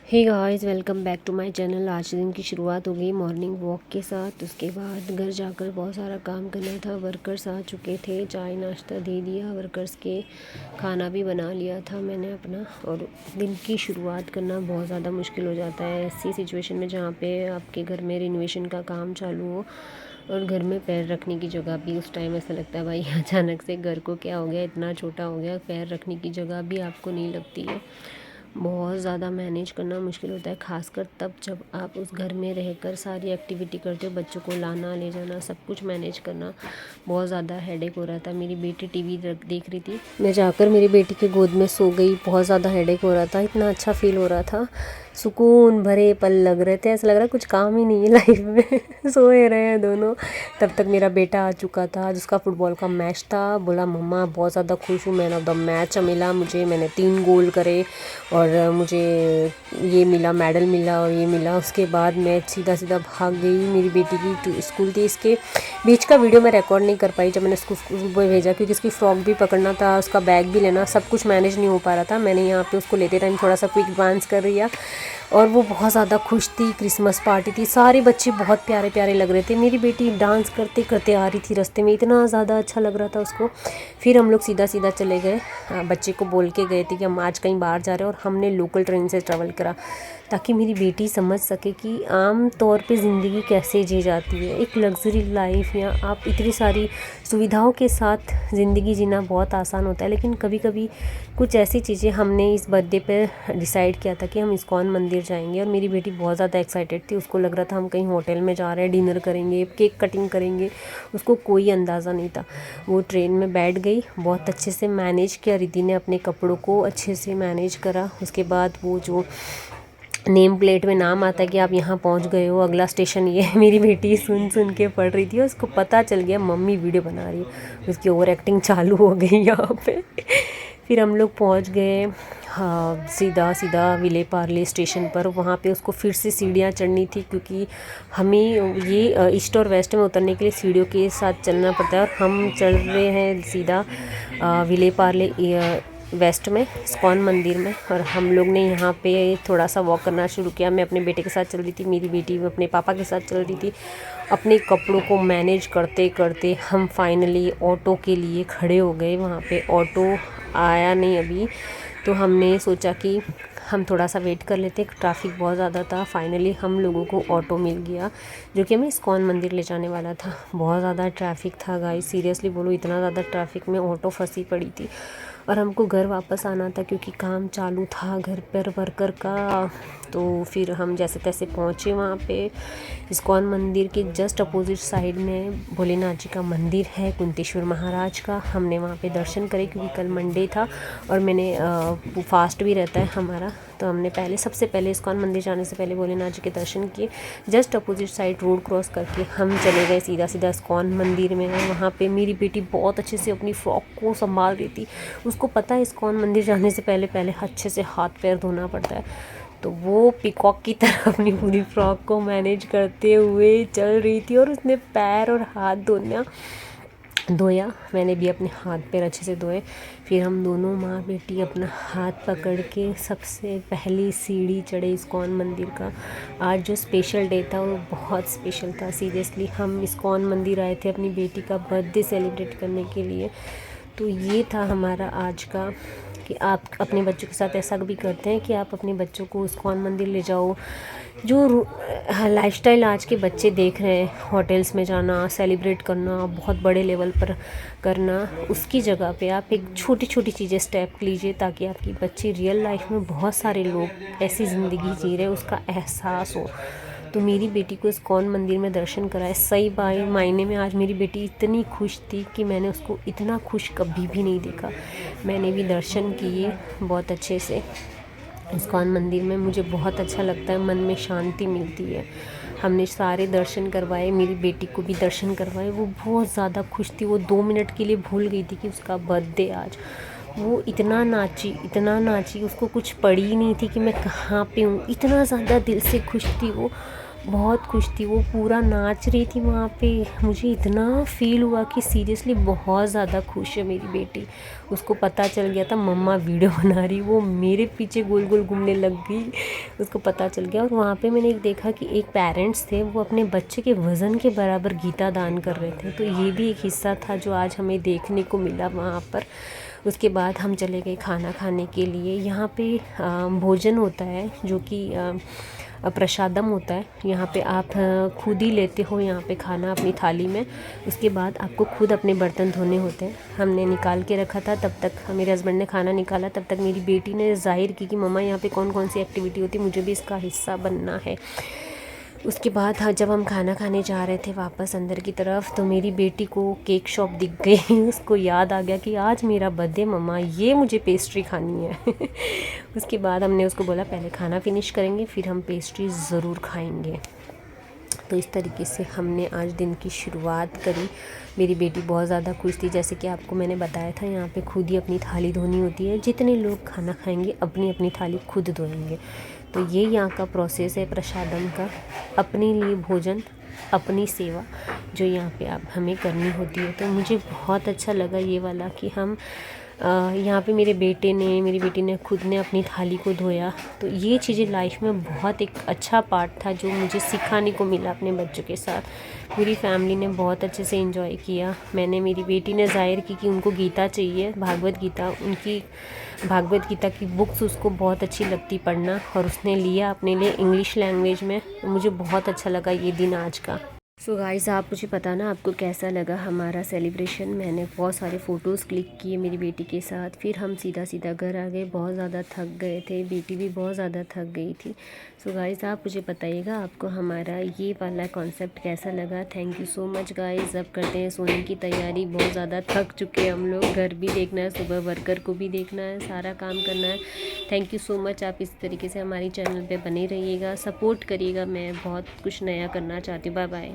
Hey guys, welcome back to my channel. आज दिन की शुरुआत हो गई मॉर्निंग वॉक के साथ। उसके बाद घर जाकर बहुत सारा काम करना था। वर्कर्स आ चुके थे, चाय नाश्ता दे दिया वर्कर्स के, खाना भी बना लिया था मैंने अपना। और दिन की शुरुआत करना बहुत ज़्यादा मुश्किल हो जाता है ऐसी सिचुएशन में जहाँ पे आपके घर में रिनोवेशन का काम चालू हो और घर में पैर रखने की जगह भी उस टाइम ऐसा लगता है भाई अचानक से घर को क्या हो गया, इतना छोटा हो गया, पैर रखने की जगह भी आपको नहीं लगती है। बहुत ज़्यादा मैनेज करना मुश्किल होता है, ख़ासकर तब जब आप उस घर में रहकर सारी एक्टिविटी करते हो। बच्चों को लाना ले जाना सब कुछ मैनेज करना बहुत ज़्यादा हेडेक हो रहा था। मेरी बेटी टीवी देख रही थी, मैं जाकर मेरी बेटी के गोद में सो गई। बहुत ज़्यादा हेडेक हो रहा था, इतना अच्छा फील हो रहा था, सुकून भरे पल लग रहे थे, ऐसा लग रहा है कुछ काम ही नहीं है लाइफ में सोए रहे हैं दोनों। तब तक मेरा बेटा आ चुका था जिसका फुटबॉल का मैच था। बोला मम्मा बहुत ज़्यादा खुश हूँ, मैन ऑफ द मैच मिला मुझे, मैंने 3 गोल करे और मुझे ये मिला, मेडल मिला और ये मिला। उसके बाद मैं सीधा सीधा भाग गई। मेरी बेटी की स्कूल थी, इसके बीच का वीडियो मैं रिकॉर्ड नहीं कर पाई जब मैंने उसको स्कूल में भेजा, क्योंकि इसकी फ़्रॉक भी पकड़ना था, उसका बैग भी लेना, सब कुछ मैनेज नहीं हो पा रहा था। मैंने यहाँ पे उसको लेते टाइम थोड़ा सा क्विक डांस कर लिया और वो बहुत ज़्यादा खुश थी। क्रिसमस पार्टी थी, सारे बच्चे बहुत प्यारे प्यारे लग रहे थे। मेरी बेटी डांस करते करते आ रही थी रास्ते में, इतना ज़्यादा अच्छा लग रहा था उसको। फिर हम लोग सीधा सीधा चले गए, बच्चे को बोल के गए थे कि हम आज कहीं बाहर जा रहे हैं, और हमने लोकल ट्रेन से ट्रैवल करा ताकि मेरी बेटी समझ सके कि आम तौर पे ज़िंदगी कैसे जी जाती है। एक लग्जरी लाइफ या आप इतनी सारी सुविधाओं के साथ ज़िंदगी जीना बहुत आसान होता है, लेकिन कभी कभी कुछ ऐसी चीज़ें। हमने इस बर्थडे पे डिसाइड किया था कि हम इस्कॉन मंदिर जाएंगे और मेरी बेटी बहुत ज़्यादा एक्साइटेड थी। उसको लग रहा था हम कहीं होटल में जा रहे हैं, डिनर करेंगे, केक कटिंग करेंगे, उसको कोई अंदाज़ा नहीं था। वो ट्रेन में बैठ गई, बहुत अच्छे से मैनेज किया। रिद्धि ने अपने कपड़ों को अच्छे से मैनेज करा। उसके बाद वो जो नेम प्लेट में नाम आता है कि आप यहाँ पहुँच गए हो, अगला स्टेशन ये है, मेरी बेटी सुन सुन के पढ़ रही थी और उसको पता चल गया मम्मी वीडियो बना रही है। उसकी ओवर एक्टिंग चालू हो गई यहाँ पे। फिर हम लोग पहुँच गए, हाँ, सीधा सीधा विले पार्ले स्टेशन पर। वहाँ पे उसको फिर से सीढ़ियाँ चढ़नी थी, क्योंकि हमें ये ईस्ट और वेस्ट में उतरने के लिए सीढ़ियों के साथ चलना पड़ता है। और हम चल रहे हैं सीधा विले पार्ले वेस्ट में इस्कॉन मंदिर में। और हम लोग ने यहाँ पे थोड़ा सा वॉक करना शुरू किया। मैं अपने बेटे के साथ चल रही थी, मेरी बेटी अपने पापा के साथ चल रही थी। अपने कपड़ों को मैनेज करते करते हम फाइनली ऑटो के लिए खड़े हो गए। वहाँ पे ऑटो आया नहीं अभी, तो हमने सोचा कि हम थोड़ा सा वेट कर लेते। ट्रैफिक बहुत ज़्यादा था। फाइनली हम लोगों को ऑटो मिल गया जो कि हमें इस्कॉन मंदिर ले जाने वाला था। बहुत ज़्यादा ट्रैफिक था गाइस, सीरियसली बोलो, इतना ज़्यादा ट्रैफिक में ऑटो फंसी पड़ी थी। और हमको घर वापस आना था क्योंकि काम चालू था घर पर वर्कर का। तो फिर हम जैसे तैसे पहुँचे वहाँ पे। इस्कॉन मंदिर के जस्ट अपोजिट साइड में भोलेनाथ जी का मंदिर है, कुंतेश्वर महाराज का। हमने वहाँ पे दर्शन करे क्योंकि कल मंडे था और मैंने फास्ट भी रहता है हमारा, तो हमने सबसे पहले इस्कॉन मंदिर जाने से पहले भोलेनाथ जी के दर्शन किए। Just opposite side road cross करके हम चले गए सीधा सीधा इस्कॉन मंदिर में। वहाँ पे मेरी बेटी बहुत अच्छे से अपनी फ्रॉक को संभाल रही थी। उसको पता है इस्कॉन मंदिर जाने से पहले पहले अच्छे से हाथ पैर धोना पड़ता है, तो वो पिकॉक की तरह अपनी पूरी फ्रॉक को मैनेज करते हुए चल रही थी। और उसने पैर और हाथ धोया, मैंने भी अपने हाथ पैर अच्छे से धोए। फिर हम दोनों माँ बेटी अपना हाथ पकड़ के सबसे पहली सीढ़ी चढ़े इस्कॉन मंदिर का। आज जो स्पेशल डे था वो बहुत स्पेशल था सीरियसली। हम इस्कॉन मंदिर आए थे अपनी बेटी का बर्थडे सेलिब्रेट करने के लिए। तो ये था हमारा आज का, कि आप अपने बच्चों के साथ ऐसा भी करते हैं कि आप अपने बच्चों को इस्कॉन मंदिर ले जाओ। जो लाइफस्टाइल आज के बच्चे देख रहे हैं, होटल्स में जाना, सेलिब्रेट करना, बहुत बड़े लेवल पर करना, उसकी जगह पे आप एक छोटी छोटी चीज़ें स्टेप लीजिए ताकि आपकी बच्ची रियल लाइफ में बहुत सारे लोग ऐसी ज़िंदगी जी रहे हैं उसका एहसास हो। तो मेरी बेटी को इस्कॉन मंदिर में दर्शन कराए, सही मायने में आज मेरी बेटी इतनी खुश थी कि मैंने उसको इतना खुश कभी भी नहीं देखा। मैंने भी दर्शन किए बहुत अच्छे से इस्कॉन मंदिर में। मुझे बहुत अच्छा लगता है, मन में शांति मिलती है। हमने सारे दर्शन करवाए, मेरी बेटी को भी दर्शन करवाए। वो बहुत ज़्यादा खुश थी, वो 2 मिनट के लिए भूल गई थी कि उसका बर्थडे आज। वो इतना नाची, उसको कुछ पड़ी ही नहीं थी कि मैं कहाँ पे हूँ, इतना ज़्यादा दिल से खुश थी वो। बहुत खुश थी, वो पूरा नाच रही थी वहाँ पे। मुझे इतना फ़ील हुआ कि सीरियसली बहुत ज़्यादा खुश है मेरी बेटी। उसको पता चल गया था मम्मा वीडियो बना रही, वो मेरे पीछे गोल गोल घूमने लग गई। उसको पता चल गया। और वहाँ पे मैंने देखा कि एक पेरेंट्स थे, वो अपने बच्चे के वज़न के बराबर गीता दान कर रहे थे। तो ये भी एक हिस्सा था जो आज हमें देखने को मिला वहाँ पर। उसके बाद हम चले गए खाना खाने के लिए। यहाँ पे भोजन होता है जो कि प्रसादम होता है। यहाँ पे आप खुद ही लेते हो यहाँ पे खाना अपनी थाली में। उसके बाद आपको खुद अपने बर्तन धोने होते हैं। हमने निकाल के रखा था, तब तक मेरे हस्बैंड ने खाना निकाला, तब तक मेरी बेटी ने ज़ाहिर की कि मम्मा यहाँ पे कौन कौन सी एक्टिविटी होती है, मुझे भी इसका हिस्सा बनना है। उसके बाद हाँ, जब हम खाना खाने जा रहे थे वापस अंदर की तरफ, तो मेरी बेटी को केक शॉप दिख गई। उसको याद आ गया कि आज मेरा बर्थडे मम्मा, ये मुझे पेस्ट्री खानी है। उसके बाद हमने उसको बोला पहले खाना फिनिश करेंगे फिर हम पेस्ट्री ज़रूर खाएंगे। तो इस तरीके से हमने आज दिन की शुरुआत करी। मेरी बेटी बहुत ज़्यादा खुश थी। जैसे कि आपको मैंने बताया था, यहाँ पे खुद ही अपनी थाली धोनी होती है। जितने लोग खाना खाएंगे अपनी अपनी थाली खुद धोएंगे। तो ये यहाँ का प्रोसेस है प्रसादम का। अपने लिए भोजन, अपनी सेवा जो यहाँ पे आप हमें करनी होती है। तो मुझे बहुत अच्छा लगा ये वाला कि हम यहाँ पे मेरी बेटी ने खुद ने अपनी थाली को धोया। तो ये चीज़ें लाइफ में बहुत एक अच्छा पार्ट था जो मुझे सिखाने को मिला अपने बच्चों के साथ। पूरी फैमिली ने बहुत अच्छे से एंजॉय किया। मेरी बेटी ने ज़ाहिर की कि उनको गीता चाहिए, भागवत गीता। उनकी भागवत गीता की बुक्स उसको बहुत अच्छी लगती पढ़ना, और उसने लिया अपने लिए इंग्लिश लैंग्वेज में। तो मुझे बहुत अच्छा लगा ये दिन आज का। सो गाइस, आप मुझे बताना आपको कैसा लगा हमारा सेलिब्रेशन। मैंने बहुत सारे फ़ोटोज़ क्लिक किए मेरी बेटी के साथ। फिर हम सीधा घर आ गए। बहुत ज़्यादा थक गए थे, बेटी भी बहुत ज़्यादा थक गई थी। सो गाइस, आप मुझे बताइएगा आपको हमारा ये वाला कॉन्सेप्ट कैसा लगा। Thank you so much guys. अब करते हैं सोने की तैयारी। बहुत ज़्यादा थक चुके हैं हम लोग। घर भी देखना है, सुबह वर्कर को भी देखना है, सारा काम करना है। Thank you so much. आप इस तरीके से हमारी चैनल पर बने रहिएगा, सपोर्ट करिएगा। मैं बहुत कुछ नया करना चाहती हूँ। Bye bye.